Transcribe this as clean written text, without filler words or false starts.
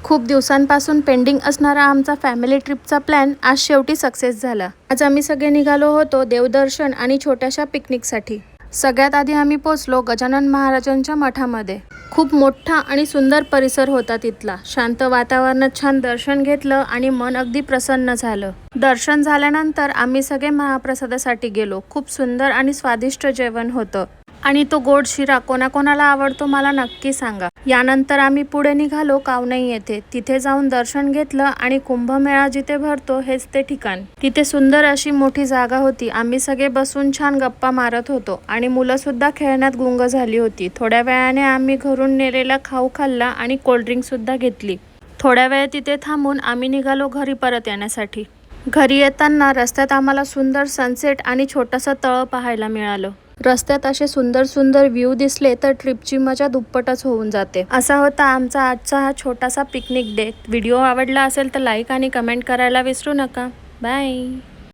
खूप दिवसांपासून पेंडिंग असणारा आमचा फॅमिली ट्रिपचा प्लॅन आज शेवटी सक्सेस झाला। आज आम्ही सगळे निघालो होतो देवदर्शन आणि छोट्याशा पिकनिकसाठी। सगळ्यात आधी आम्ही पोहोचलो गजानन महाराजांच्या मठामध्ये। खूप मोठा आणि सुंदर परिसर होता तिथला। शांत वातावरणात छान दर्शन घेतलं आणि मन अगदी प्रसन्न झालं। दर्शन झाल्यानंतर आम्ही सगळे महाप्रसादासाठी गेलो। खूप सुंदर आणि स्वादिष्ट जेवण होतं आणि तो गोड शिरा कोणाकोणाला आवडतो मला नक्की सांगा। यानंतर आम्ही पुढे निघालो कावनई येथे। तिथे जाऊन दर्शन घेतलं आणि कुंभमेळा जिथे भरतो हेच ते ठिकाण। तिथे सुंदर अशी मोठी जागा होती। आम्ही सगळे बसून छान गप्पा मारत होतो आणि मुलं सुद्धा खेळण्यात गुंग झाली होती। थोड्या वेळाने आम्ही घरून नेलेला खाऊ खाल्ला आणि कोल्ड्रिंक सुद्धा घेतली। थोड्या वेळ तिथे थांबून आम्ही निघालो घरी परत येण्यासाठी। घरी येताना रस्त्यात आम्हाला सुंदर सनसेट आणि छोटंसं तळ पाहायला मिळालं। रस्त्यात असे सुंदर सुंदर व्ह्यू दिसले तर ट्रिपची मजा दुप्पटच होऊन जाते। असा होता आमचा आजचा हा छोटासा पिकनिक डे। व्हिडिओ आवडला असेल तर लाईक आणि कमेंट करायला विसरू नका। बाय।